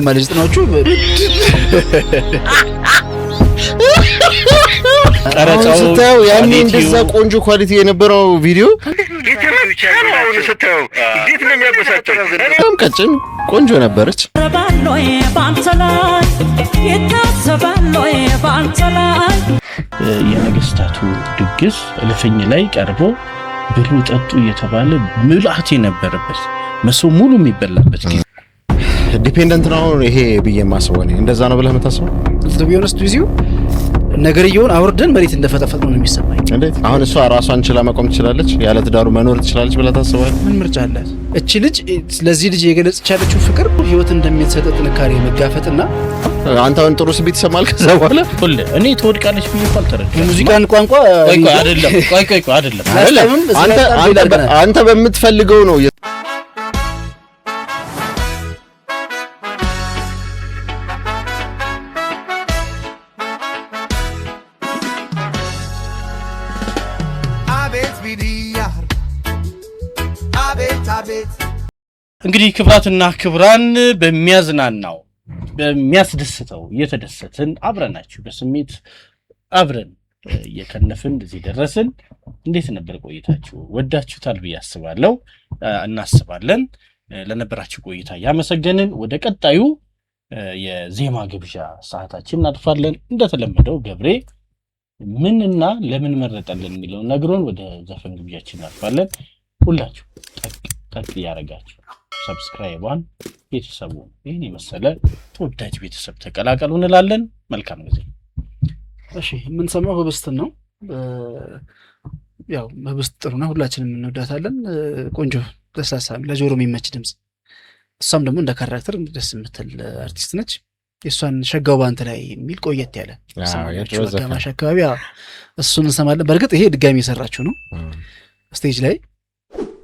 ማለት ዘጠናዎቹ ቀረጻው ስታዩ ያኔ እንደዛ ቆንጆ ኳሊቲ የነበረው ቪዲዮ እንዴት ነው የሚያበሳጨው? በጣም ቀጭን ቆንጆ ነበረች። የነገስታቱ ድግስ እልፍኝ ላይ ቀርቦ ብሉ ጠጡ እየተባለ ምልአት የነበረበት መሶብ ሙሉ የሚበላበት ጊዜ ዲፔንደንት ነው ይሄ ብዬ ማስበው ነው። እንደዛ ነው ብለህ የምታስበው? ቢሆንስ ቢዚው ነገርየውን አውርደን መሬት እንደፈጠፈጥ ነው የሚሰማኝ። እንዴት አሁን እሷ ራሷን ችላ መቆም ትችላለች? ያለ ትዳሩ መኖር ትችላለች ብለህ ታስባለህ? ምን ምርጫ አላት እቺ ልጅ? ስለዚህ ልጅ የገለጸች ያለችው ፍቅር ህይወት እንደሚሰጥ ጥንካሬ መጋፈጥና አንተ አሁን ጥሩ ስሜት ይሰማል ከዛ በኋላ ሁሉ እኔ ትወድቃለች ብዬ አልተረዳም። ሙዚቃን ቋንቋ አይደለም አንተ በምትፈልገው ነው። እንግዲህ ክብራትና ክብራን በሚያዝናናው በሚያስደስተው እየተደሰትን አብረናችሁ በስሜት አብረን እየከነፍን እዚህ ደረስን። እንዴት ነበር ቆይታችሁ? ወዳችሁታል ብዬ አስባለሁ እናስባለን። ለነበራችሁ ቆይታ ያመሰገንን ወደ ቀጣዩ የዜማ ግብዣ ሰዓታችን እናልፋለን። እንደተለመደው ገብሬ ምንና ለምን መረጠልን የሚለው ነግሮን ወደ ዘፈን ግብዣችን እናልፋለን። ሁላችሁ ጠቅ ያረጋችሁ ሰብስክራይቧን ቤተሰቡ ይሄን የመሰለ ተወዳጅ ቤተሰብ ተቀላቀሉ እንላለን። መልካም ጊዜ። እሺ ምን ሰማው ህብስት ነው። ያው ህብስት ጥሩ ነው፣ ሁላችንም እንወዳታለን። ቆንጆ ተሳሳም ለጆሮ የሚመች ድምጽ፣ እሷም ደግሞ እንደ ካራክተር ደስ የምትል አርቲስት ነች። የሷን ሸጋው ባንተ ላይ የሚል ቆየት ያለ ማሽ አካባቢ እሱን እንሰማለን። በእርግጥ ይሄ ድጋሚ የሰራችው ነው ስቴጅ ላይ።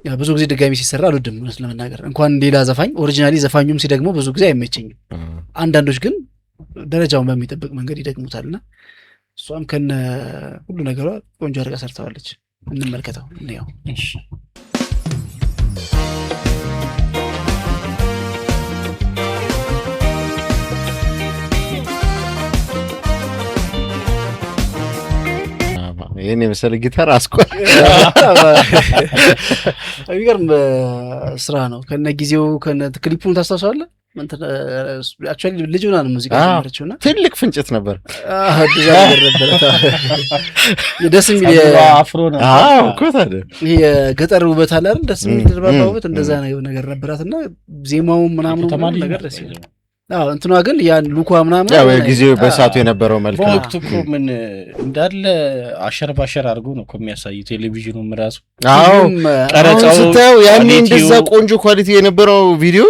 ያ ብዙ ጊዜ ድጋሚ ሲሰራ አልወድም ለመናገር እንኳን ሌላ ዘፋኝ ኦሪጂናሊ ዘፋኙም ሲደግሞ ብዙ ጊዜ አይመቸኝም። አንዳንዶች ግን ደረጃውን በሚጠብቅ መንገድ ይደግሙታልና እሷም ከነ ሁሉ ነገሯ ቆንጆ አድርጋ ሰርተዋለች። እንመልከተው እንየው። እሺ ይሄን የመሰለ ጊታር አስቆል አይገርም ስራ ነው። ከነ ጊዜው ከነ ክሊፑን ታስታውሳለህ? አክቹአሊ ልጅ ሆና ነው ሙዚቃ ጀመረችውና ትልቅ ፍንጭት ነበር። አዲስ ነገር ነበር። ደስ የሚል አፍሮ ነው። እኮ ታዲያ ይሄ የገጠር ውበት አለ አይደል? ደስ የሚል ድርባባ ውበት እንደዛ ነገር ነበራትና ዜማው ምናምን ነገር ደስ ይላል። እንትኗ ግን ያን ሉኳ ምናምን ያው ጊዜው በሳቱ የነበረው መልክ ነው። ወቅቱ እኮ ምን እንዳለ አሸር ባሸር አድርጎ ነው የሚያሳዩ ቴሌቪዥኑም ራሱ። ቀረጻው ስታዩ ያኔ እንደዛ ቆንጆ ኳሊቲ የነበረው ቪዲዮ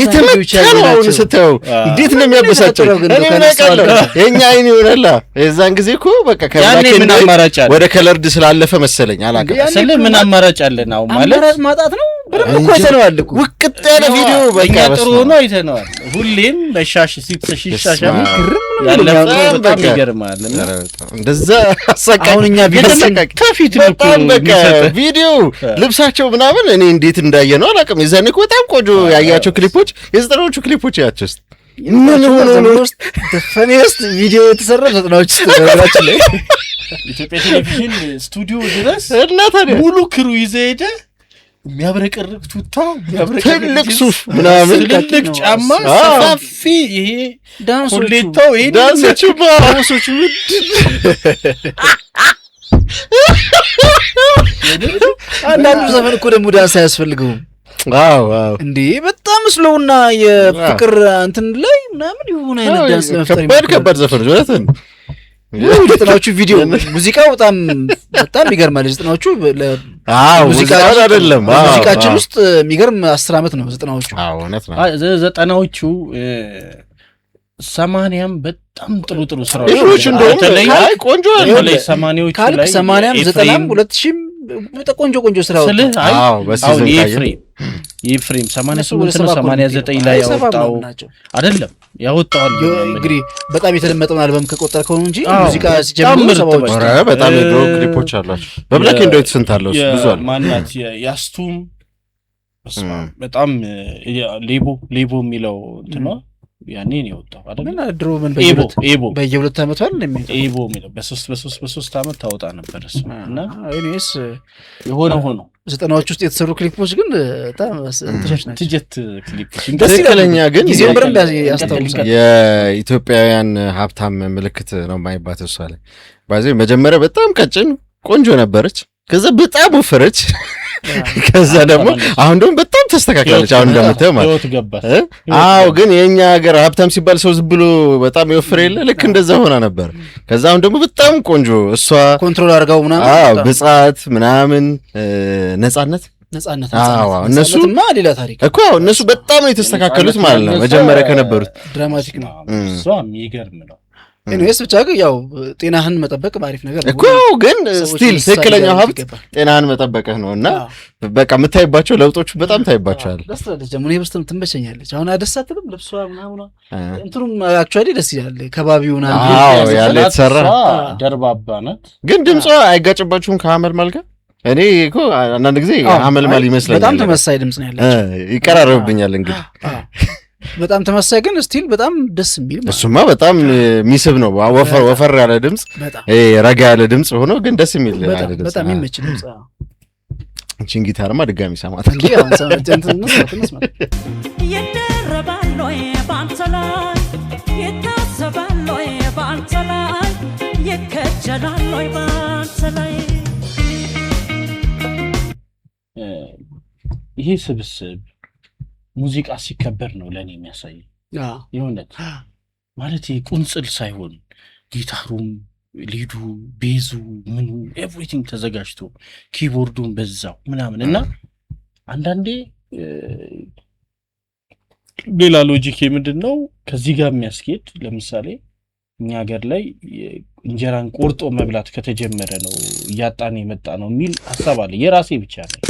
የተመታው ስታዩ እንዴት ነው የሚያበሳጨው? እኔ ምን አውቃለሁ የኛ አይን ይሆናል። የዛን ጊዜ እኮ በቃ ወደ ከለርድ ስላለፈ መሰለኝ አላውቅም። ስለ ምን አማራጭ አለ ነው ማለት ማጣት ነው። በደንብ እኮ አይተነዋል እኮ ውቅጥ ያለ ቪዲዮ በቃ ጥሩ ሆኖ አይተነዋል። ሁሌም በሻሽ ሲተሽሻሻ ያለፈው በጣም ይገርማል። እንደዛ አሳቃኝ እኛ ከፊት ቪዲዮ ልብሳቸው ምናምን እኔ እንዴት እንዳየ ነው አላውቅም። የዛኔ እኮ በጣም ቆንጆ ያያቸው ክሊፖች የዘጠናዎቹ ክሊፖች ያቸው ውስጥ ምን ሆኖ ውስጥ ፈኒስት ቪዲዮ የተሰራ ዘጠናዎች ተደረጋችሁ ላይ ኢትዮጵያ ቴሌቪዥን ስቱዲዮ ድረስ እና ታዲያ ሙሉ ክሩ ይዘህ ሄደህ የሚያብረቀርቅ ቱታ ትልቅ ሱፍ ምናምን ትልቅ ጫማ ሰፋፊ ይሄ ዳንሶቹ አንዳንዱ ዘፈን እኮ ደግሞ ዳንስ አያስፈልገውም። እንዴ በጣም ስለውና የፍቅር እንትን ላይ ምናምን ይሁን አይነት ዳንስ ለመፍጠር ከባድ ዘፈን ነው። ዘጠናዎቹ ቪዲዮ ሙዚቃው በጣም ይገርማል። ዘጠናዎቹ ሙዚቃ አይደለም ሙዚቃችን ውስጥ የሚገርም 10 ዓመት ነው ዘጠናዎቹ። እውነት ነው። ዘጠናዎቹ 80ም በጣም ጥሩ ስራዎች እንደውም ቆንጆ ላይ 80ዎቹ ላይ 80ም 90ም 2000ም ቆንጆ ስራዎች በሲዝን ኤፍሬም 88 ነው 89 ላይ ያወጣው አይደለም ያወጣው እንግዲህ በጣም የተለመጠውን አልበም ከቆጠርከው ነው እንጂ ሙዚቃ ሲጀምሩ ሰባዎች በጣም የድሮ ክሊፖች አሏቸው። በብላክ ኤንድ ዋይት ስንት አለው ብዙ አለ። ማናት ያስቱም በጣም ሌቦ የሚለው እንትና ያኔ ነው የወጣው አይደል? እና ድሮ ምን በየሁለት ዓመቱ አይደል የሚወጣው? ኤቦ የሚለው በሶስት ዓመት ታወጣ ነበር እሱ። እና እኔስ የሆነ ሆኖ 90ዎች ውስጥ የተሰሩ ክሊፖች ግን በጣም ተሻሽ ናቸው። ትጀት ክሊፖች ትክክለኛ ግን ጊዜውን በደንብ ያስታውሳል። የኢትዮጵያውያን ሀብታም ምልክት ነው የማይባት እሷ ላይ ባዜ መጀመሪያ በጣም ቀጭን ቆንጆ ነበረች፣ ከዛ በጣም ወፈረች፣ ከዛ ደግሞ አሁን ደግሞ በጣም ተስተካክላለች። አሁን እንደምታየው ማለት አዎ። ግን የኛ ሀገር ሀብታም ሲባል ሰው ዝም ብሎ በጣም ይወፍር የለ ልክ እንደዛ ሆና ነበር። ከዛ አሁን ደግሞ በጣም ቆንጆ እሷ ኮንትሮል አድርጋው ምናምን አዎ፣ ብጻት ምናምን ነጻነት አዎ፣ እነሱማ ሌላ ታሪክ እኮ እነሱ በጣም ነው የተስተካከሉት ማለት ነው መጀመሪያ ከነበሩት። ድራማቲክ ነው እሷ የሚገርም ነው። እኔስ ብቻ ግን ያው ጤናህን መጠበቅ አሪፍ ነገር ነው እኮ። ግን ስቲል ትክክለኛው ሀብት ጤናህን መጠበቅህ ነው። እና በቃ የምታይባቸው ለውጦቹ በጣም ታይባቸዋል። ደስ ትላለች ደግሞ እኔ በስተም ትመቸኛለች። አሁን ደስ አትልም? ልብሷ ምናምን እንትኑም አክቹዋሊ ደስ ይላል። ከባቢውና ያለ የተሰራ ደርባባ ናት። ግን ድምጿ አይጋጭባችሁም ከሀመል ማል ጋር? እኔ እኮ አንዳንድ ጊዜ ሀመል ማል ይመስለኛል። በጣም ተመሳሳይ ድምጽ ነው ያላቸው። ይቀራረብብኛል እንግዲህ በጣም ተመሳሳይ ግን ስቲል በጣም ደስ የሚል እሱማ በጣም የሚስብ ነው። ወፈር ያለ ድምጽ ረጋ ያለ ድምጽ ሆኖ ግን ደስ የሚል በጣም የሚመች ድምጽ። እቺን ጊታርማ ድጋሚ ሰማት ይሄ ስብስብ ሙዚቃ ሲከበር ነው ለኔ የሚያሳይ። የሆነት ማለት ቁንጽል ሳይሆን ጊታሩም፣ ሊዱ፣ ቤዙ፣ ምኑ ኤቭሪቲንግ ተዘጋጅቶ ኪቦርዱን በዛው ምናምን እና አንዳንዴ ሌላ ሎጂክ ምንድነው ከዚህ ጋር የሚያስኬድ ለምሳሌ እኛ ሀገር ላይ እንጀራን ቆርጦ መብላት ከተጀመረ ነው እያጣን የመጣ ነው የሚል ሐሳብ አለ። የራሴ ብቻ ነው።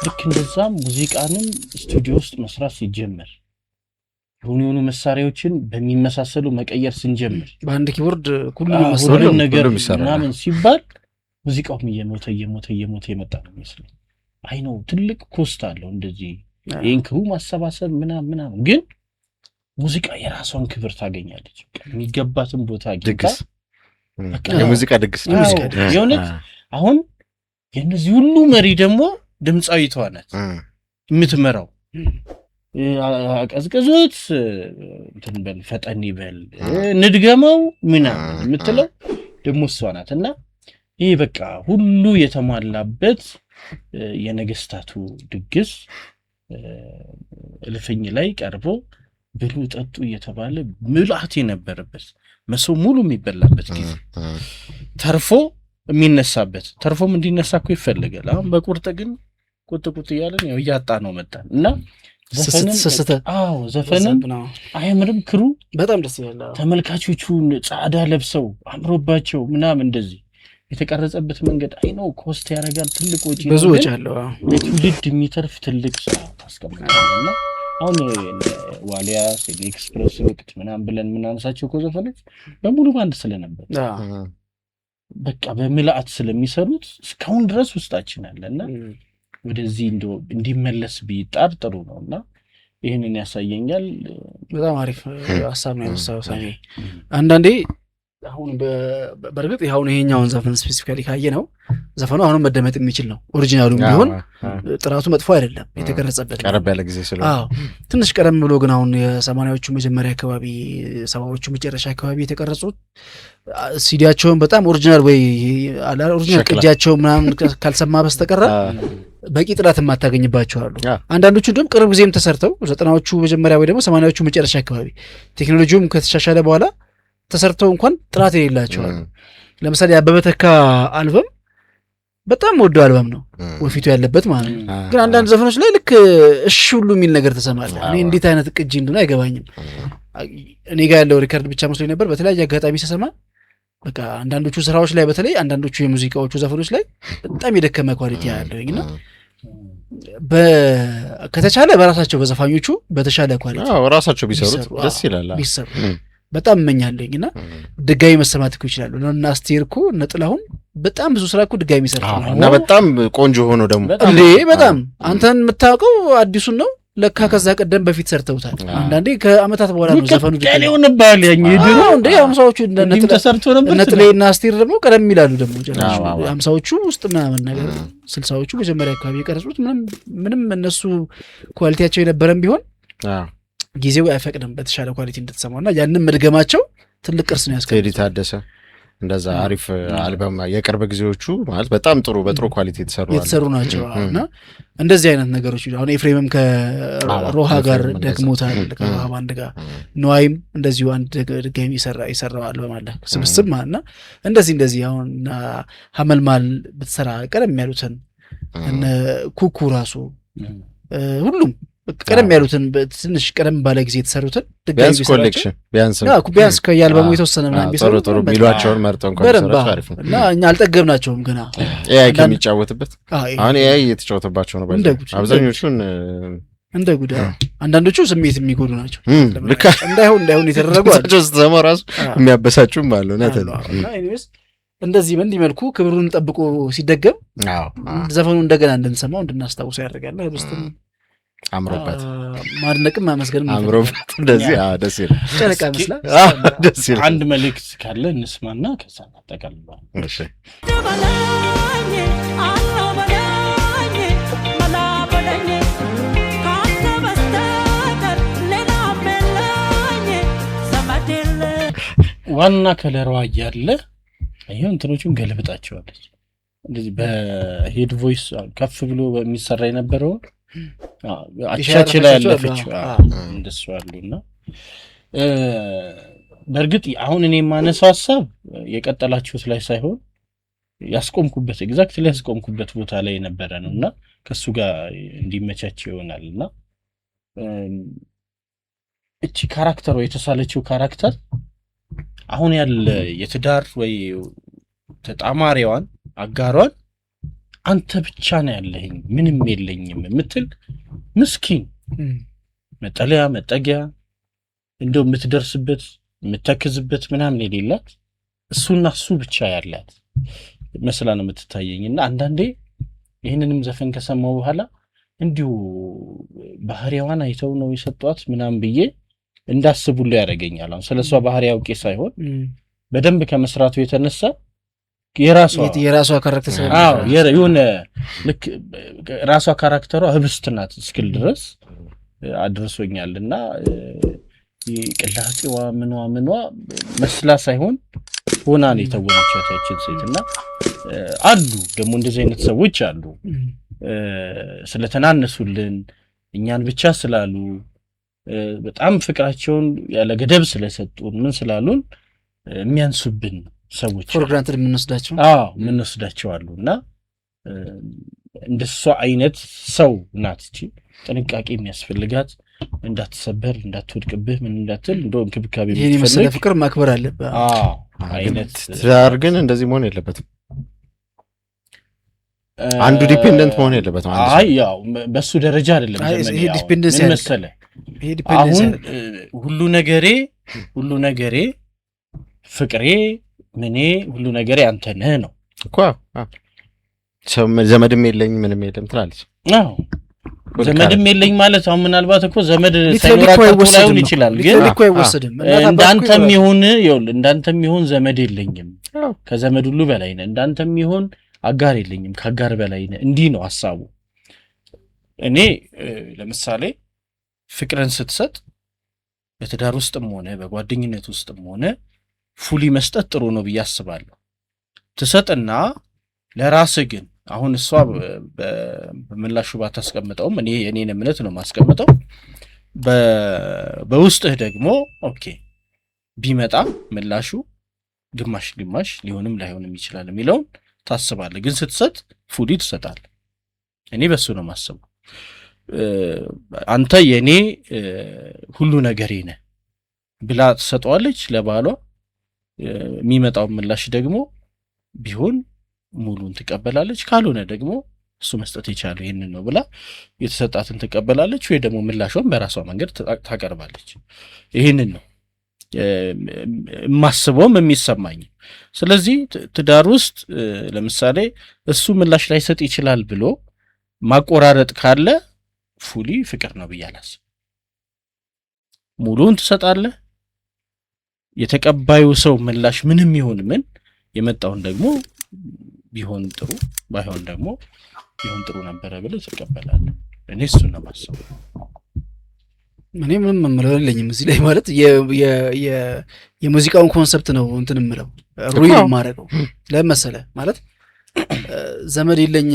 ልክ እንደዛም ሙዚቃንም ስቱዲዮ ውስጥ መስራት ሲጀመር የሆኑ መሳሪያዎችን በሚመሳሰሉ መቀየር ስንጀምር በአንድ ኪቦርድ ሁሉም ነገር ምናምን ሲባል ሙዚቃውም እየሞተ የመጣ ነው የሚመስለው። አይ ነው ትልቅ ኮስት አለው እንደዚህ የኢንክሩ ማሰባሰብ ምናምን ግን ሙዚቃ የራሷን ክብር ታገኛለች። የሚገባትን ቦታ አግኝታ የሙዚቃ ድግስ የሆነት አሁን የነዚህ ሁሉ መሪ ደግሞ ድምጻዊቷ ናት የምትመራው። አቀዝቅዙት እንትን በል ፈጠን ይበል ንድገመው ምናምን የምትለው ደግሞ እሷ ናት። እና ይሄ በቃ ሁሉ የተሟላበት የነገስታቱ ድግስ እልፍኝ ላይ ቀርቦ ብሉ ጠጡ እየተባለ ምልአት የነበረበት መሶብ ሙሉ የሚበላበት ጊዜ ተርፎ የሚነሳበት ተርፎም እንዲነሳ እኮ ይፈልጋል። አሁን በቁርጥ ግን ቁጥ እያለን ያው እያጣ ነው መጣን እና ዘፈንም አያምርም። ክሩ በጣም ደስ ይላል። ተመልካቾቹን ጻዕዳ ለብሰው አምሮባቸው ምናምን እንደዚህ የተቀረጸበት መንገድ አይ ነው ኮስት ያደርጋል። ትልቅ ወጪ ብዙ ወጪ አለው። ለትውልድ የሚተርፍ ትልቅ ስራ ታስቀምጣለና አሁን ዋሊያ ኤክስፕረስ ወቅት ምናምን ብለን ምናነሳቸው እኮ ዘፈኖች በሙሉ ባንድ ስለነበር በቃ በምልአት ስለሚሰሩት እስካሁን ድረስ ውስጣችን አለና ወደዚህ እንዲመለስ ቢጣር ጥሩ ነውና ይሄንን ያሳየኛል። በጣም አሪፍ ሐሳብ ነው ያነሳው ሳሚ። አንዳንዴ አሁን በርግጥ ይሄኛውን ዘፈን ስፔሲፊካሊ ካየ ነው ዘፈኑ አሁን መደመጥ የሚችል ነው። ኦሪጂናሉም ቢሆን ጥራቱ መጥፎ አይደለም የተቀረጸበት ቀረብ ያለ ጊዜ ስለሆነ ትንሽ ቀደም ብሎ ግን አሁን የ80ዎቹ መጀመሪያ አካባቢ 70ዎቹ መጨረሻ አካባቢ የተቀረጹት ሲዲያቸውን በጣም ኦሪጂናል ወይ ኦሪጂናል ቅጃቸው ምናምን ካልሰማ በስተቀር በቂ ጥራት የማታገኝባቸው አሉ። አንዳንዶቹ እንደውም ቅርብ ጊዜም ተሰርተው 90ዎቹ መጀመሪያ ወይ ደግሞ 80ዎቹ መጨረሻ አካባቢ ቴክኖሎጂውም ከተሻሻለ በኋላ ተሰርተው እንኳን ጥራት የሌላቸው አሉ። ለምሳሌ አበበ ተካ አልበም በጣም ወዶ አልበም ነው ወፊቱ ያለበት ማለት ነው። ግን አንዳንድ ዘፈኖች ላይ ልክ እሺ ሁሉ የሚል ነገር ተሰማለ። እኔ እንዴት አይነት ቅጂ እንደሆነ አይገባኝም። እኔ ጋር ያለው ሪከርድ ብቻ መስሎኝ ነበር። በተለያየ አጋጣሚ ሲሰማ በቃ አንዳንዶቹ ስራዎች ላይ በተለይ አንዳንዶቹ የሙዚቃዎቹ ዘፈኖች ላይ በጣም የደከመ ኳሊቲ ያለውኝና ከተቻለ በራሳቸው በዘፋኞቹ በተሻለ ኳሊቲ ራሳቸው ቢሰሩት ደስ ይላል። ቢሰሩ በጣም እመኛለኝና ድጋሚ መሰማት እኮ ይችላሉ። እና አስቴር እኮ እነ ጥላሁን በጣም ብዙ ስራ እኮ ድጋሚ ሰርተዋል እና በጣም ቆንጆ ሆኖ ደግሞ እንዴ በጣም አንተን የምታውቀው አዲሱን ነው ለካ ከዛ ቀደም በፊት ሰርተውታል። አንዳንዴ ከአመታት በኋላ ነው ዘፈኑ ቀሌው ነበር የድሮ እንደ 50ዎቹ እንደ ተሰርቶ ነበር። ነጥሌና አስቴር ደግሞ ቀደም ይላሉ ደግሞ ጀነራል 50ዎቹ ውስጥ ምናምን ነገር 60ዎቹ መጀመሪያ አካባቢ የቀረጹት ምንም እነሱ ኳሊቲያቸው የነበረም ቢሆን ጊዜው አይፈቅድም በተሻለ ኳሊቲ እንድትሰማውና ያንን መድገማቸው ትልቅ ቅርስ ነው ያስቀምጡት። ቴዲ ታደሰ እንደዛ አሪፍ አልበም የቅርብ ጊዜዎቹ ማለት በጣም ጥሩ በጥሩ ኳሊቲ የተሰሩ ናቸው። እና እንደዚህ አይነት ነገሮች አሁን ኤፍሬምም ከሮሃ ጋር ደግሞታል ከሮሃ ባንድ ጋር ነዋይም እንደዚሁ አንድ ድጋሚ ይሰራው አልበም አለ ስብስብ ማለትና እንደዚህ አሁን ሀመልማል ብትሰራ ቀደም ያሉትን እነ ኩኩ ራሱ ሁሉም ቀደም ያሉትን ትንሽ ቀደም ባለ ጊዜ የተሰሩትን ቢያንስ ኮሌክሽን ቢያንስ ከያልበሙ የተወሰነ ምናምን ቢሰሩ ጥሩ ሚሏቸውን መርጠው እንኳን አሪፍ ነው። እና እኛ አልጠገብናቸውም ገና ኤአይ ከሚጫወትበት አሁን ኤአይ እየተጫወተባቸው ነው። አብዛኞቹን እንደ ጉዳ አንዳንዶቹ ስሜት የሚጎዱ ናቸው። እንዳይሆን የተደረጉ ስትሰማው ራሱ የሚያበሳጩም አለ። እንደዚህ በእንዲህ መልኩ ክብሩን ጠብቆ ሲደገም ዘፈኑ እንደገና እንድንሰማው እንድናስታውሰው ያደርጋል። ህብስትም አምሮበት ማድነቅም ማመስገንም አምሮበት እንደዚህ ደስ ይላል። ጨረቃ መስላ ደስ ይላል። አንድ መልእክት ካለ እንስማና ከዛ እናጠቃልላለን። እሺ ዋና ከለሯ እያለ ይሄን እንትኖቹን ገልብጣቸዋለች። እንደዚህ በሄድ ቮይስ ከፍ ብሎ በሚሰራ የነበረው አቻች ላይ ያለፈችው እንደሱ አሉና በእርግጥ አሁን እኔ የማነሳው ሐሳብ የቀጠላችሁት ላይ ሳይሆን ያስቆምኩበት ኤግዛክትሊ ያስቆምኩበት ቦታ ላይ የነበረ ነውና ከሱ ጋር እንዲመቻች ይሆናልና እቺ ካራክተሯ የተሳለችው ካራክተር አሁን ያለ የትዳር ወይ ተጣማሪዋን አጋሯን አንተ ብቻ ነው ያለኝ ምንም የለኝም የምትል ምስኪን መጠለያ መጠጊያ እንደው የምትደርስበት የምትተክዝበት ምናምን የሌላት እሱና እሱ ብቻ ያላት መስላ ነው የምትታየኝና አንዳንዴ ይህንንም ዘፈን ከሰማው በኋላ እንዲሁ ባህሪዋን አይተው ነው የሰጧት ምናምን ብዬ እንዳስቡሉ ያደርገኛል። አሁን ስለሷ ባህሪ አውቄ ሳይሆን በደንብ ከመስራቱ የተነሳ የራሷ ካራክተር የሆነ ልክ ራሷ ካራክተሯ ህብስት ናት እስክል ድረስ አድርሶኛልና ቅላጼዋ ምኗ መስላ ሳይሆን ሆና ነው የተወነቻችን ሴትና አሉ ደግሞ እንደዚህ አይነት ሰዎች አሉ ስለተናነሱልን እኛን ብቻ ስላሉ በጣም ፍቅራቸውን ያለ ገደብ ስለሰጡን ምን ስላሉን የሚያንሱብን ሰዎች ፎር ግራንትድ የምንወስዳቸው አሉና እንደሷ አይነት ሰው ናት እቺ ጥንቃቄ የሚያስፈልጋት እንዳትሰበር እንዳትወድቅብህ ምን እንዳትል እንደው እንክብካቤ ይሄን መሰለ ፍቅር ማክበር አለበት። አይነት ትዳር ግን እንደዚህ መሆን የለበትም። አንዱ ዲፔንደንት መሆን የለበትም። ያው በሱ ደረጃ አይደለም ዘመን ይሄ ዲፔንደንስ መሰለ አሁን ሁሉ ነገሬ ፍቅሬ ምኔ ሁሉ ነገሬ አንተ ነህ ነው እኮ ዘመድም የለኝ ምንም የለም ትላለች። ዘመድም የለኝ ማለት አሁን ምናልባት እኮ ዘመድ ሳይኖራቸው ላይሆን ይችላል፣ ግን እንዳንተም ይሁን ዘመድ የለኝም ከዘመድ ሁሉ በላይ ነህ፣ እንዳንተም ይሁን አጋር የለኝም ከአጋር በላይ ነህ። እንዲህ ነው ሐሳቡ። እኔ ለምሳሌ ፍቅርን ስትሰጥ በትዳር ውስጥም ሆነ በጓደኝነት ውስጥም ሆነ ፉሊ መስጠት ጥሩ ነው ብዬ አስባለሁ። ትሰጥና ለራስህ ግን አሁን እሷ በምላሹ ባታስቀምጠውም እኔ የኔን እምነት ነው ማስቀምጠው በውስጥህ ደግሞ ኦኬ ቢመጣ ምላሹ ግማሽ ሊሆንም ላይሆንም ይችላል የሚለውን ታስባለህ። ግን ስትሰጥ ፉሊ ትሰጣለህ። እኔ በሱ ነው ማስበው። አንተ የኔ ሁሉ ነገሬ ነህ ብላ ትሰጠዋለች ለባሏ። የሚመጣው ምላሽ ደግሞ ቢሆን ሙሉን ትቀበላለች፣ ካልሆነ ደግሞ እሱ መስጠት የቻለው ይሄንን ነው ብላ የተሰጣትን ትቀበላለች፣ ወይ ደግሞ ምላሿን በራሷ መንገድ ታቀርባለች። ይሄንን ነው የማስበውም የሚሰማኝ። ስለዚህ ትዳር ውስጥ ለምሳሌ እሱ ምላሽ ላይሰጥ ይችላል ብሎ ማቆራረጥ ካለ ፉሊ ፍቅር ነው ብያላስ ሙሉን ትሰጣለህ የተቀባዩ ሰው ምላሽ ምንም ይሁን ምን የመጣውን ደግሞ ቢሆን ጥሩ ባይሆን ደግሞ ቢሆን ጥሩ ነበር ብለህ ትቀበላለህ እኔ እሱ ነው ማሰብ እኔ ምንም መመለለኝም እዚህ ላይ ማለት የሙዚቃውን ኮንሰፕት ነው እንትን ምለው ሩይ ማረገው ለምሳሌ ማለት ዘመድ ይለኝ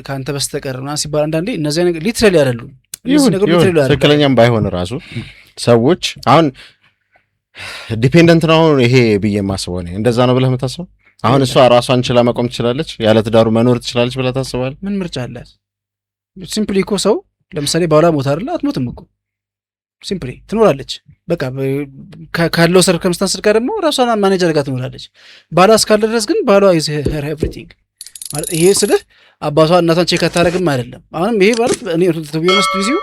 ካንተ በስተቀርና ሲባል አንዳንዴ እነዚህ ነገር ሊትራሊ አይደሉም እነዚህ ነገር ሊትራሊ አይደሉም ትክክለኛም ባይሆን ራሱ ሰዎች አሁን ዲፔንደንት ነው ይሄ ብዬ ማስበው ነው እንደዛ ነው ብለህ የምታስበው አሁን እሷ ራሷን ችላ መቆም ትችላለች ያለ ትዳሩ መኖር ትችላለች ብለህ ታስባለህ ምን ምርጫ አላት ሲምፕሊ እኮ ሰው ለምሳሌ ባሏ ሞት አይደል አትሞትም እኮ ሲምፕሊ ትኖራለች በቃ ካለው ሰርከምስታንስ ጋር ደግሞ ራሷን ማኔጅ አድርጋ ትኖራለች ባሏ እስካለ ድረስ ግን ባሏ is her everything ማለት ይሄ ስልህ አባቷ እናቷን ቼክ አታረግም አይደለም አሁንም ይሄ ማለት እኔ ተቢዮንስት ቪዚዮ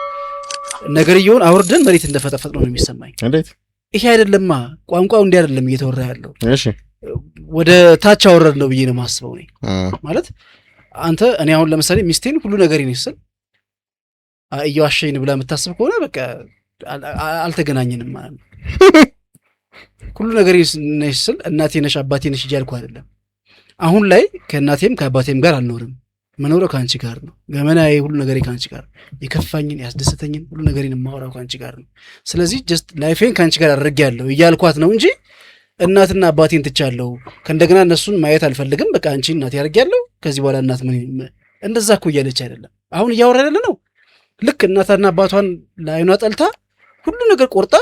ነገርየውን አውርደን መሬት እንደፈጠፈጥ ነው የሚሰማኝ እንዴት ይሄ አይደለማ ቋንቋው እንዲህ አይደለም እየተወራ ያለው እሺ ወደ ታች አወረድ ነው ብዬ ነው ማስበው ነኝ ማለት አንተ እኔ አሁን ለምሳሌ ሚስቴን ሁሉ ነገር ይነስል እየዋሸኝ ብላ የምታስብ ከሆነ በቃ አልተገናኘንም ማለት ነው ሁሉ ነገር ይነስል እናቴ ነሽ አባቴ ነሽ እያልኩ አይደለም አሁን ላይ ከእናቴም ከአባቴም ጋር አልኖርም መኖረው ካንቺ ጋር ነው ገመናዬ ሁሉ ነገር ካንቺ ጋር የከፋኝን ያስደስተኝን ሁሉ ነገርን ማወራው ካንቺ ጋር ነው ስለዚህ ጀስት ላይፌን ካንቺ ጋር አድርጌያለሁ እያልኳት ነው እንጂ እናትና አባቴን ትቻለሁ ከእንደገና እነሱን ማየት አልፈልግም በቃ አንቺ እናቴ አድርጌያለሁ ከዚህ በኋላ እናት ምን እንደዛ እኮ እያለች አይደለም አሁን እያወራን ነው ልክ እናትና አባቷን ላይኗ ጠልታ ሁሉ ነገር ቆርጣ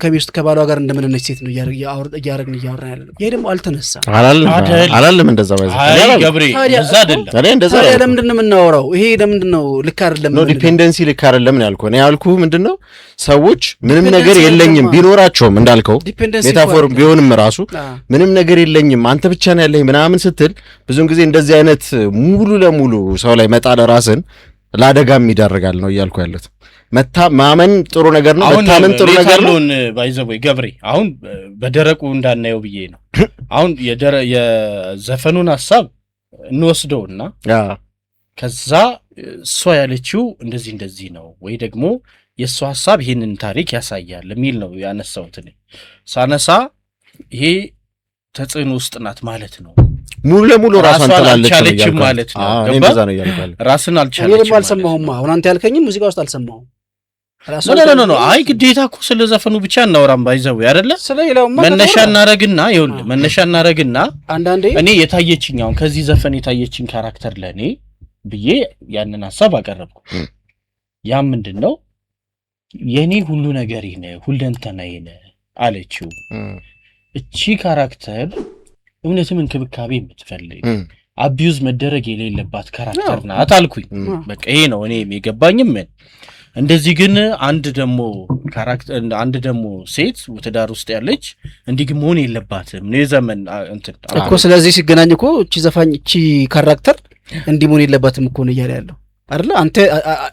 ከሚስት ከባሏ ጋር እንደምንነች ሴት ነው እያረግን እያወራን ያለው ይሄ ደግሞ አልተነሳ አላለም እንደዛ ባይዘ አይ ገብሬ እንደዛ አይደለም ታዲያ እንደዛ ለምንድን ነው የምናወራው ይሄ ለምንድን ነው ልክ አይደለም ነው ዲፔንደንሲ ልክ አይደለም ነው ያልኩህ እኔ ያልኩህ ምንድነው ሰዎች ምንም ነገር የለኝም ቢኖራቸውም እንዳልከው ሜታፎር ቢሆንም ራሱ ምንም ነገር የለኝም አንተ ብቻ ነው ያለኝ ምናምን ስትል ብዙን ጊዜ እንደዚህ አይነት ሙሉ ለሙሉ ሰው ላይ መጣል ራስን ለአደጋም ይዳርጋል ነው እያልኩ ያለሁት ማመን ጥሩ ነገር ነው መታመን ጥሩ ነገር ነው ባይዘቦይ ገብሬ አሁን በደረቁ እንዳናየው ብዬ ነው አሁን የዘፈኑን ሐሳብ እንወስደውና ከዛ እሷ ያለችው እንደዚህ ነው ወይ ደግሞ የእሷ ሐሳብ ይሄንን ታሪክ ያሳያል የሚል ነው ያነሳሁት እኔ ሳነሳ ይሄ ተጽዕኖ ውስጥ ናት ማለት ነው ሙሉ ለሙሉ ራስን ተላለች ማለት ነው እንደዛ ነው ያልቃል ራስን አልቻለች እኔ አልሰማሁም አሁን አንተ ያልከኝ ሙዚቃ ውስጥ አልሰማሁም ነው አይ ግዴታ እኮ ስለ ዘፈኑ ብቻ እናወራም ባይዘው አይደለ መነሻ እናረግና አንዳንዴ እኔ የታየችኝ አሁን ከዚህ ዘፈን የታየችኝ ካራክተር ለኔ ብዬ ያንን ሐሳብ አቀረብኩ ያ ምንድነው የኔ ሁሉ ነገር ይሄ ሁለንተናዬ ነው አለችው እቺ ካራክተር እውነትም እንክብካቤ የምትፈልግ አቢዩዝ መደረግ የሌለባት ካራክተር ናት አልኩኝ በቃ ይሄ ነው እኔ የገባኝም እንደዚህ ግን አንድ ደሞ ሴት ወተዳር ውስጥ ያለች እንዲህ መሆን የለባትም ነው የዘመን እንትን እኮ ስለዚህ ሲገናኝ እኮ እቺ ዘፋኝ እቺ ካራክተር እንዲህ መሆን የለባትም እኮ ነው እያለ ያለው አይደል አንተ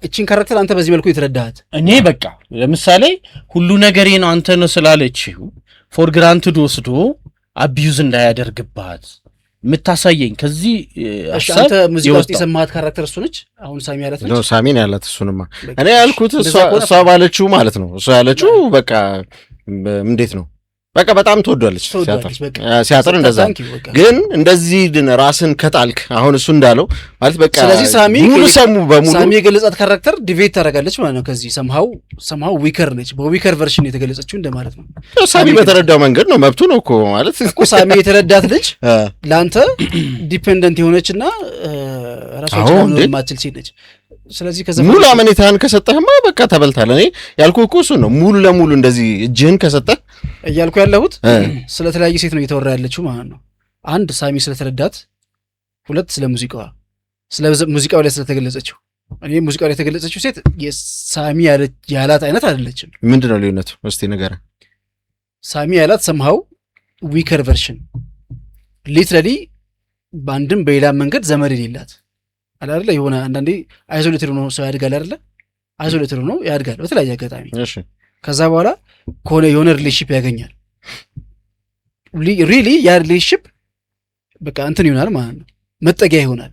እቺን ካራክተር አንተ በዚህ መልኩ የተረዳሃት እኔ በቃ ለምሳሌ ሁሉ ነገሬ ነው አንተ ነው ስላለችው ፎር ግራንትድ ወስዶ አቢዩዝ እንዳያደርግባት ምታሳየኝ ከዚህ አንተ ሙዚቃ ውስጥ የሰማሃት ካራክተር እሱ ነች አሁን ሳሚ ያላት ነች ነው ሳሚን ያላት እሱንማ እኔ ያልኩት እሷ ባለችው ማለት ነው እሷ ያለችው በቃ እንዴት ነው በቃ በጣም ተወዷለች ሲያጥር እንደዛ ግን እንደዚህ ራስን ከጣልክ አሁን እሱ እንዳለው ማለት በቃ ስለዚህ ሳሚ ሙሉ ሰሙ በሙሉ ሳሚ የገለጻት ካራክተር ዲቬት ታደርጋለች ማለት ነው ከዚህ somehow ዊከር ነች በዊከር ቨርሽን የተገለጸችው እንደማለት ነው ሳሚ በተረዳው መንገድ ነው መብቱ ነው እኮ ማለት እኮ ሳሚ የተረዳት ልጅ ላንተ ዲፔንደንት የሆነችና ራሷን ማትችል ሴት ነች ስለዚህ ከዛ ሙሉ አመኔታን ከሰጠህማ በቃ ተበልታለ እኔ ያልኩህ እኮ እሱ ነው ሙሉ ለሙሉ እንደዚህ እጅህን ከሰጠህ እያልኩ ያለሁት ስለተለያየ ሴት ነው እየተወራ ያለችው ማለት ነው አንድ ሳሚ ስለተረዳት ሁለት ስለ ሙዚቃው ላይ ስለተገለጸችው እኔ ሙዚቃው ላይ የተገለጸችው ሴት የሳሚ ያላት አይነት አይደለችም ምንድነው ልዩነቱ እስቲ ንገረኝ ሳሚ ያላት somehow weaker version literally ባንድም በሌላ መንገድ ዘመድ የሌላት አይደለ የሆነ አንዳንዴ አይዞሌትድ ነው ሰው ያድጋል አይደለ አይዞሌትድ ነው ያድጋል በተለያየ አጋጣሚ እሺ ከዛ በኋላ ኮነ የሆነ ሪሌሽንሺፕ ያገኛል ሪሊ ያ ሪሌሽንሺፕ በቃ እንትን ይሆናል ማለት ነው መጠጊያ ይሆናል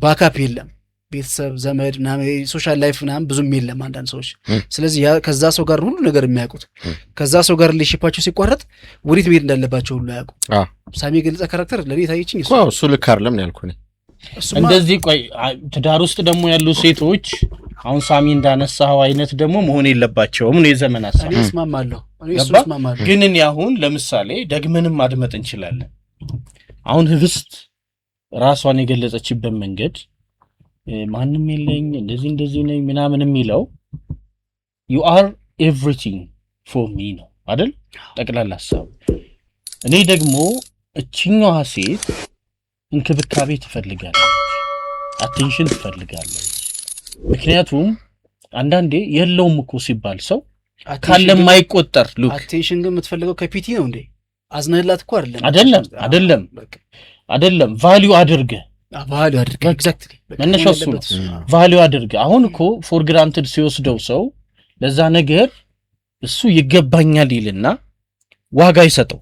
ባካፕ የለም ቤተሰብ ዘመድ ምናምን ሶሻል ላይፍ ምናምን ብዙም የለም አንዳንድ ሰዎች። ስለዚህ ከዛ ሰው ጋር ሁሉ ነገር የሚያውቁት ከዛ ሰው ጋር ሪሌሽንሺፓቸው ሲቋረጥ ወዴት መሄድ እንዳለባቸው ሁሉ ያውቁ። ሳሚ የገለጸ ካራክተር ለኔ ታየችኝ እሱ ልክ አይደለም ያልኩኝ እንደዚህ። ቆይ ትዳር ውስጥ ደግሞ ያሉ ሴቶች አሁን ሳሚ እንዳነሳው አይነት ደግሞ መሆን የለባቸውም ነው የዘመን ሐሳብ። እኔ እስማማለሁ። ግን እኔ አሁን ለምሳሌ ደግመንም ማድመጥ እንችላለን። አሁን ህብስት ራሷን የገለጸችበት መንገድ ማንንም የለኝ እንደዚህ ነኝ ምናምን የሚለው you are everything for me ነው አይደል ጠቅላላ ሐሳብ። እኔ ደግሞ እቺኛዋ ሴት እንክብካቤ ትፈልጋለች፣ አቴንሽን ትፈልጋለች። ምክንያቱም አንዳንዴ የለውም እኮ ሲባል ሰው ካለ የማይቆጠር ሉክ አቴንሽን ግን የምትፈልገው ከፒቲ ነው እንዴ? አዝነህላት እኮ አይደለም ቫልዩ አድርገ ኤግዛክትሊ መነሻው እሱ ነው። ቫልዩ አድርገ አሁን እኮ ፎር ግራንትድ ሲወስደው ሰው ለዛ ነገር እሱ ይገባኛል ይልና ዋጋ ይሰጠው።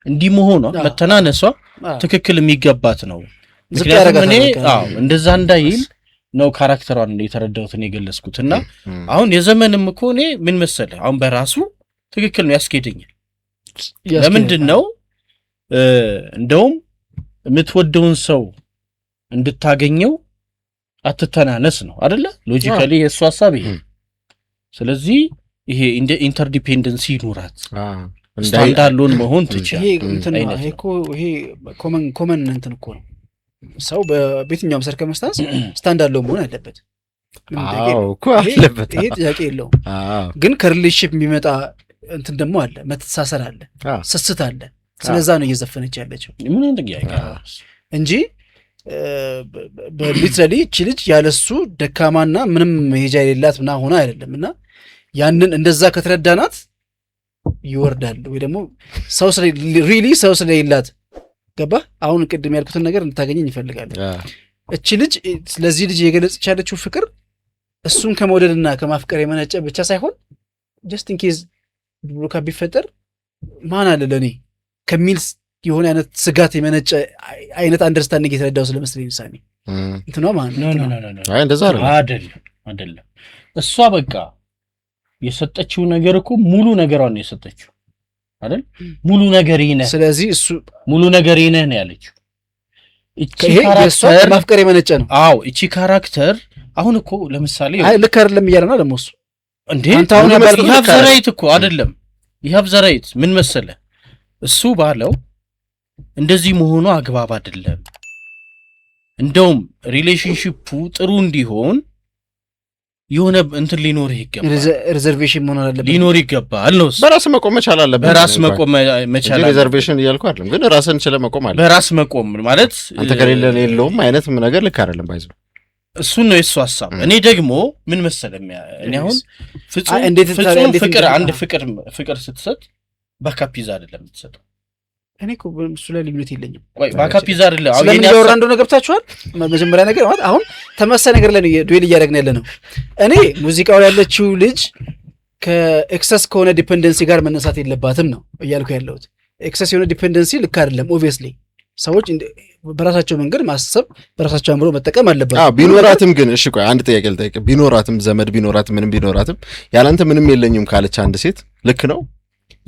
እንዲህ መሆኗ መተናነሷ ትክክል የሚገባት ነው። ምክንያቱም እኔ እንደዛ እንዳይል ነው ካራክተሯን እንደተረዳሁት ነው የገለጽኩትና አሁን የዘመንም እኮ እኔ ምን መሰለህ አሁን በራሱ ትክክል ነው ያስኬደኛል። ለምንድን ነው እንደውም የምትወደውን ሰው እንድታገኘው አትተናነስ ነው አይደለ? ሎጂካሊ የእሱ ሐሳብ ይሄ። ስለዚህ ይሄ እንደ ኢንተርዲፔንደንሲ ይኖራት ስታንዳርዶን መሆን ትችላል። ይሄ ኮመን እንትን እኮ ነው። ሰው በየትኛውም ሰርከምስታንስ ስታንዳርድ መሆን አለበት። ይሄ ጥያቄ የለውም። ግን ከሪሌሽንሺፕ የሚመጣ እንትን ደግሞ አለ፣ መተሳሰር አለ፣ ስስት አለ። ስለዛ ነው እየዘፈነች ያለችው እንጂ በሊትራሊ እቺ ልጅ ያለሱ ደካማና ምንም መሄጃ የሌላት ምናምን ሆና አይደለም። እና ያንን እንደዛ ከተረዳናት ይወርዳል ወይ ደግሞ ሰው ስለሌላት ገባ። አሁን ቅድም ያልኩትን ነገር እንድታገኘኝ ይፈልጋል። እቺ ልጅ ስለዚህ ልጅ የገለጸች ያለችው ፍቅር እሱን ከመውደድና ከማፍቀር የመነጨ ብቻ ሳይሆን ጀስት ኢን ኬዝ ብሎካ ቢፈጠር ማን አለ ለኔ ከሚል የሆነ አይነት ስጋት የመነጨ አይነት አንደርስታንዲንግ የተረዳው ስለመስለኝ ሳሚ እንትኗ ማን ነው እንደዛ አይደለም። እሷ በቃ የሰጠችው ነገር እኮ ሙሉ ነገሯን ነው የሰጠችው አይደል? ሙሉ ነገር ይነህ። ስለዚህ እሱ ሙሉ ነገር ይነህ ነው ያለችው። እቺ ካራክተር ማፍቀር የመነጨ ነው። አዎ እቺ ካራክተር አሁን እኮ ለምሳሌ ልክ አይደለም እያለ ነው ደግሞ እሱ እንዴ አንታውን ይሀብ ዘራይት እኮ አይደለም። ይሀብ ዘራይት ምን መሰለ እሱ ባለው እንደዚህ መሆኑ አግባብ አይደለም። እንደውም ሪሌሽንሺፑ ጥሩ እንዲሆን የሆነ እንትን ሊኖር ይገባል፣ ሪዘርቬሽን መሆን አለበት፣ ሊኖር ይገባል ነው። በራስ መቆም መቻል አለበት። በራስ መቆም መቻል አለበት። ሪዘርቬሽን እያልኩ አይደለም፣ ግን ራስን ችለ መቆም አለ። በራስ መቆም ማለት አንተ ከሌለ የለውም አይነት ነገር ልክ አይደለም። ባይዘው እሱ ነው የሱ ሐሳብ። እኔ ደግሞ ምን መሰለም እኔ አሁን ፍጹም ፍቅር አንድ ፍቅር ስትሰጥ ባካፒዛ አይደለም የምትሰጠው። እኔ እኮ እሱ ላይ ልዩነት የለኝም። ቆይ ባካፒዛ አይደለም አሁን የኔ ያወራ እንደሆነ ገብታችኋል። መጀመሪያ ነገር ማለት አሁን ተመሳሳይ ነገር ላይ ዱዌል እያደረግን ያለ ነው። እኔ ሙዚቃው ያለችው ልጅ ከኤክሰስ ከሆነ ዲፔንደንሲ ጋር መነሳት የለባትም ነው እያልኩ ያለሁት። ኤክሰስ የሆነ ዲፔንደንሲ ልክ አይደለም። ኦብቪየስሊ ሰዎች በራሳቸው መንገድ ማሰብ በራሳቸው አምሮ መጠቀም አለባቸው። ቢኖራትም ግን እሺ ቆይ አንድ ጥያቄ ልጠይቅ። ቢኖራትም ዘመድ ቢኖራትም ምንም ቢኖራትም ያላንተ ምንም የለኝም ካለች አንድ ሴት ልክ ነው?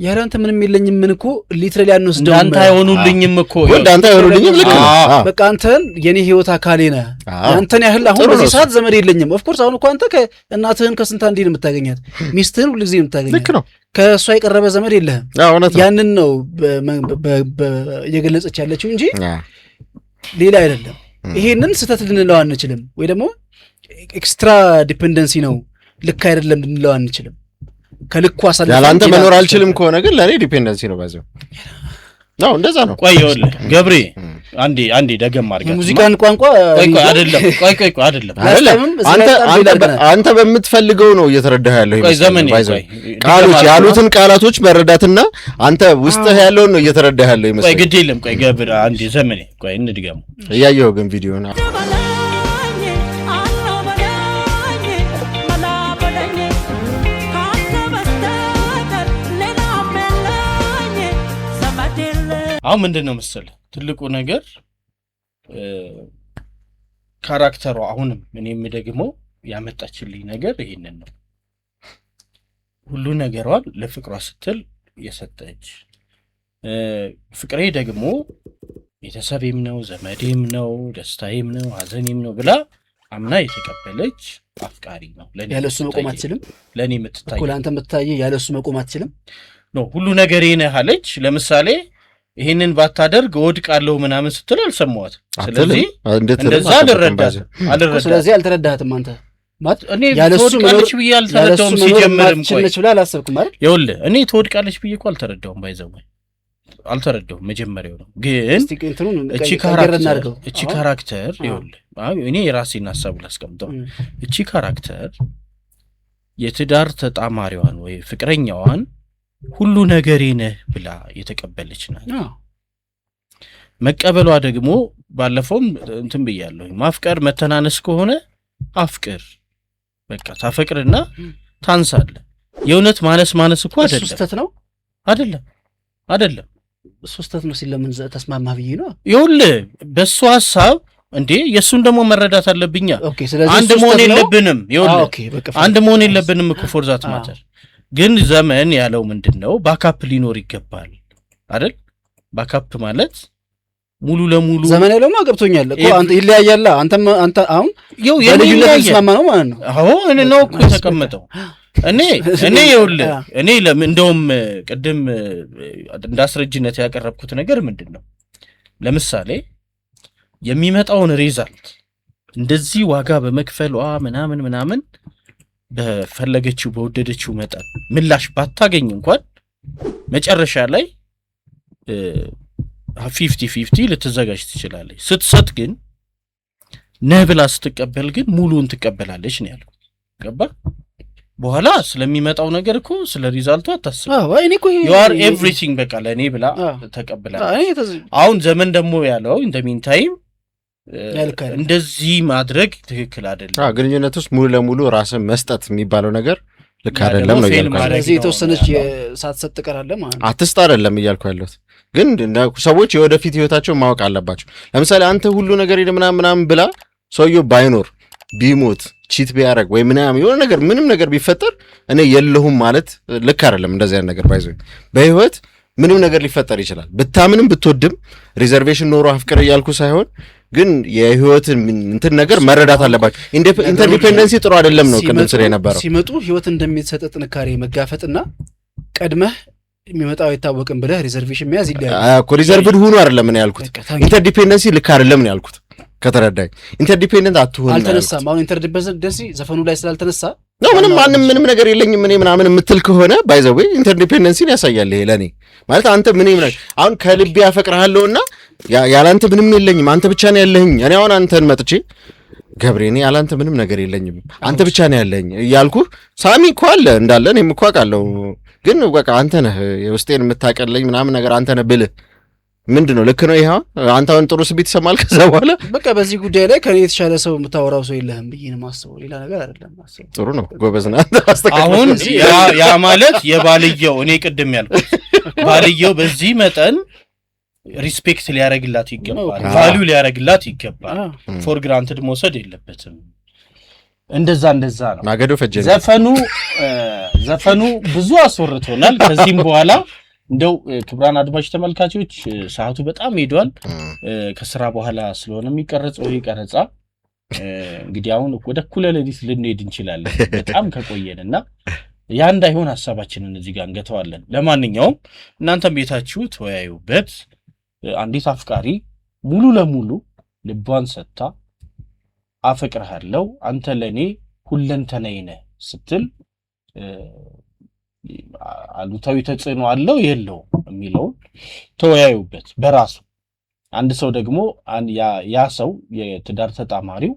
ያላንተ ምንም የለኝም ምን እኮ ሊትራሊ አንወስደው አንተ አይሆኑልኝም እኮ አንተ አይሆኑልኝም ልክ ነው። በቃ አንተን የኔ ህይወት አካሌ ነህ። አንተን ያህል አሁን በዚህ ሰዓት ዘመድ የለኝም። ኦፍ ኮርስ አሁን እኮ አንተ ከእናትህን ከስንት አንዴ ነው የምታገኛት፣ ሚስትህን ሁሉ ጊዜ ነው የምታገኛት። ልክ ነው። ከእሷ የቀረበ ዘመድ የለህም። ያንን ነው እየገለጸች ያለችው እንጂ ሌላ አይደለም። ይሄንን ስህተት ልንለው አንችልም፣ ወይ ደግሞ ኤክስትራ ዲፔንደንሲ ነው ልክ አይደለም ልንለው አንችልም። ከልኩ አሳልፈን ያላንተ መኖር አልችልም ከሆነ ግን ለኔ ዲፔንደንሲ ነው ባዘው ነው። እንደዛ ነው። ቆይ ይኸውልህ ገብሬ አንዴ ደገም አድርገህ ሙዚቃን ቋንቋ አይደለም። ቆይ አይደለም። አንተ በምትፈልገው ነው እየተረዳህ ያለው ይመስላል። ቃሎች ያሉትን ቃላቶች መረዳትና አንተ ውስጥህ ያለውን ነው እየተረዳህ ያለው ይመስላል። ቆይ ግድ የለም። ቆይ ገብሬ አንዴ ዘመኔ ቆይ እንድገሙ እያየኸው ግን ቪዲዮና አሁን ምንድነው መሰለህ ትልቁ ነገር ካራክተሯ አሁንም እኔም ደግሞ ያመጣችልኝ ነገር ይሄንን ነው። ሁሉ ነገሯን ለፍቅሯ ስትል የሰጠች ፍቅሬ ደግሞ ቤተሰቤም ነው ዘመዴም ነው ደስታዬም ነው ሀዘኔም ነው ብላ አምና የተቀበለች አፍቃሪ ነው። ያለሱ መቆም አትችልም። ለኔ የምትታይ እኮ ለአንተ የምትታይ ያለሱ መቆም አትችልም ነው። ሁሉ ነገሬ ነህ አለች። ለምሳሌ ይሄንን ባታደርግ ወድቃለሁ ምናምን ስትል አልሰማዋት። ስለዚህ እንደዛ አልረዳትም። ስለዚህ አልተረዳህትም አንተ ማለት እኔ ትወድቃለች ብዬ አልተረዳውም። ሲጀምርም ቆይ ብላ አላሰብኩም አይደል? ይኸውልህ እኔ ትወድቃለች ብዬ እኮ አልተረዳውም። ባይዘወይ አልተረዳውም። መጀመሪያው ነው ግን እቺ ካራክተር ይኸውልህ እኔ የራሴን ሀሳብ ላስቀምጠው። እቺ ካራክተር የትዳር ተጣማሪዋን ወይ ፍቅረኛዋን ሁሉ ነገሬ ነህ ብላ የተቀበለች ናት። መቀበሏ ደግሞ ባለፈውም እንትን ብያለሁ። ማፍቀር መተናነስ ከሆነ አፍቅር በቃ ታፈቅርና ታንሳለህ። የእውነት ማነስ እኮ አይደለም። ሱስተት ነው አይደለም ሱስተት ነው ሲል ለምን ተስማማህ ብዬ ነው። ይኸውልህ በሱ ሐሳብ እንዴ የሱን ደግሞ መረዳት አለብኛ። አንድ መሆን የለብንም። ይኸውልህ አንድ መሆን የለብንም እኮ ፎር ዛት ማተር። ግን ዘመን ያለው ምንድነው ባካፕ ሊኖር ይገባል አይደል? ባካፕ ማለት ሙሉ ለሙሉ ዘመን ያለው ገብቶኛል እኮ አንተ ይለያያል። አንተ አሁን የልዩነት ተስማማ ነው ማለት ነው። አዎ እኔ ነው እኮ የተቀመጠው። እኔ ይኸውልህ እኔ እንደውም ቅድም እንዳስረጅነት ያቀረብኩት ነገር ምንድነው ለምሳሌ የሚመጣውን ሪዛልት እንደዚህ ዋጋ በመክፈሏ ምናምን በፈለገችው በወደደችው መጠን ምላሽ ባታገኝ እንኳን መጨረሻ ላይ 50-50 ልትዘጋጅ ትችላለች። ስትሰጥ ግን ነህ ብላ ስትቀበል ግን ሙሉን ትቀበላለች ነው ያልኩት። ገባ? በኋላ ስለሚመጣው ነገር እኮ ስለ ሪዛልቱ አታስብ። you are everything በቃ ለኔ ብላ ተቀበላለች። አሁን ዘመን ደግሞ ያለው ኢን ዘ ሚን ታይም እንደዚህ ማድረግ ትክክል አይደለም። ግንኙነት ውስጥ ሙሉ ለሙሉ ራስን መስጠት የሚባለው ነገር ልክ አይደለም ነው ያልኩት። ስለዚህ የተወሰነች ሳትሰጥ ትቀራለህ ማለት ነው። አትስጥ አይደለም እያልኩ ያለሁት ግን ሰዎች የወደፊት ህይወታቸው ማወቅ አለባቸው። ለምሳሌ አንተ ሁሉ ነገር ምናምን ብላ ሰውየው ባይኖር ቢሞት ቺት ቢያደርግ ወይ ምናምን የሆነ ነገር ምንም ነገር ቢፈጠር እኔ የለሁም ማለት ልክ አይደለም። እንደዚህ አይነት ነገር ባይዘው በህይወት ምንም ነገር ሊፈጠር ይችላል። ብታምንም ብትወድም ሪዘርቬሽን ኖሮ አፍቅር እያልኩ ሳይሆን ግን የህይወትን እንትን ነገር መረዳት አለባቸው። ኢንተርዲፔንደንሲ ጥሩ አይደለም ነው ቅድም ስለ የነበረው ሲመጡ ህይወት እንደሚሰጥ ጥንካሬ መጋፈጥና ቀድመህ የሚመጣው አይታወቅም ብለህ ሪዘርቬሽን መያዝ ይላል እኮ። ሪዘርቭድ ሁኑ አይደለም ምን ያልኩት። ኢንተርዲፔንደንሲ ልክ አይደለም ነው ያልኩት። ከተረዳኝ ኢንተርዲፔንደንት አትሁን አልተነሳም። አሁን ኢንተርዲፔንደንሲ ዘፈኑ ላይ ስላልተነሳ ነው ምንም ነገር የለኝም እኔ ምናምን የምትል ከሆነ ባይዘው ኢንተርዲፔንደንሲን ያሳያል። ይሄ ለኔ ማለት አንተ ምን ይምናል አሁን ከልቤ ያፈቅርሃለሁና ያላንተ ምንም የለኝም አንተ ብቻ ነው ያለህኝ። እኔ አሁን አንተን መጥቼ ገብሬ እኔ ያላንተ ምንም ነገር የለኝም አንተ ብቻ ነው ያለህኝ እያልኩህ ሳሚ እኮ አለ እንዳለ እኔም እኮ አውቃለሁ ግን በቃ አንተ ነህ የውስጤን የምታቀለኝ ምናምን ነገር አንተ ነህ ብልህ ምንድነው ልክ ነው? ይሄ አንተ አሁን ጥሩ ስሜት ይሰማል። ከዛ በኋላ በቃ በዚህ ጉዳይ ላይ ከኔ የተሻለ ሰው የምታወራው ሰው የለህም ብዬ ነው የማስበው። ሌላ ነገር አይደለም ማስበው። ጥሩ ነው ጎበዝ ነህ አሁን ያ ማለት የባልየው እኔ ቅድም ያልኩት ባልየው በዚህ መጠን ሪስፔክት ሊያረግላት ይገባል፣ ቫልዩ ሊያረግላት ይገባል። ፎር ግራንትድ መውሰድ የለበትም። እንደዛ ነው ማገዶ ፈጀነ ዘፈኑ ብዙ አስወርቶናል። ከዚህም በኋላ እንደው ክብራን አድማጭ ተመልካቾች ሰዓቱ በጣም ሄዷል። ከስራ በኋላ ስለሆነ የሚቀረጸው ይሄ ቀረጻ እንግዲህ አሁን ወደ እኩለ ሌሊት ልንሄድ እንችላለን በጣም ከቆየንና ያ እንዳይሆን ሐሳባችንን እዚህ ጋር እንገተዋለን። ለማንኛውም እናንተም ቤታችሁ ተወያዩበት። አንዲት አፍቃሪ ሙሉ ለሙሉ ልቧን ሰጥታ አፈቅርሃለሁ አንተ ለኔ ሁለንተናዬ ነህ ስትል አሉታዊ ተጽዕኖ አለው የለውም የሚለውን ተወያዩበት በራሱ። አንድ ሰው ደግሞ ያ ሰው የትዳር ተጣማሪው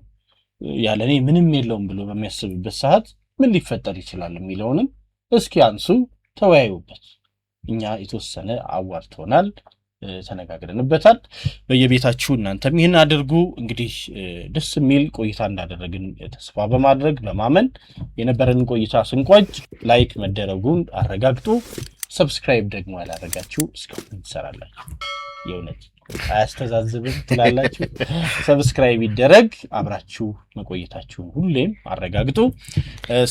ያለኔ ምንም የለውም ብሎ በሚያስብበት ሰዓት ምን ሊፈጠር ይችላል የሚለውንም እስኪ አንሱ ተወያዩበት። እኛ የተወሰነ አዋርቶናል፣ ተነጋግረንበታል። በየቤታችሁ እናንተም ይህን አድርጉ። እንግዲህ ደስ የሚል ቆይታ እንዳደረግን ተስፋ በማድረግ በማመን የነበረን ቆይታ ስንቋጭ ላይክ መደረጉን አረጋግጡ። ሰብስክራይብ ደግሞ ያላደረጋችሁ እስካሁን ትሰራላችሁ። የእውነት አያስተዛዝብም ትላላችሁ። ሰብስክራይብ ይደረግ። አብራችሁ መቆየታችሁን ሁሌም አረጋግጡ።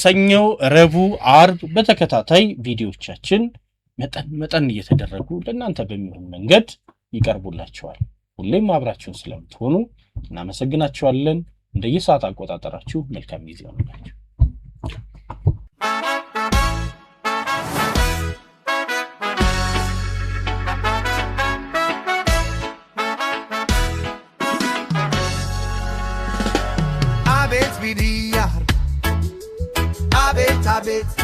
ሰኞ፣ ረቡዕ፣ አርብ በተከታታይ ቪዲዮዎቻችን መጠን እየተደረጉ ለእናንተ በሚሆን መንገድ ይቀርቡላችኋል። ሁሌም አብራችሁን ስለምትሆኑ እናመሰግናችኋለን። እንደየሰዓት አቆጣጠራችሁ መልካም ጊዜ ይሁንላችሁ። Abet,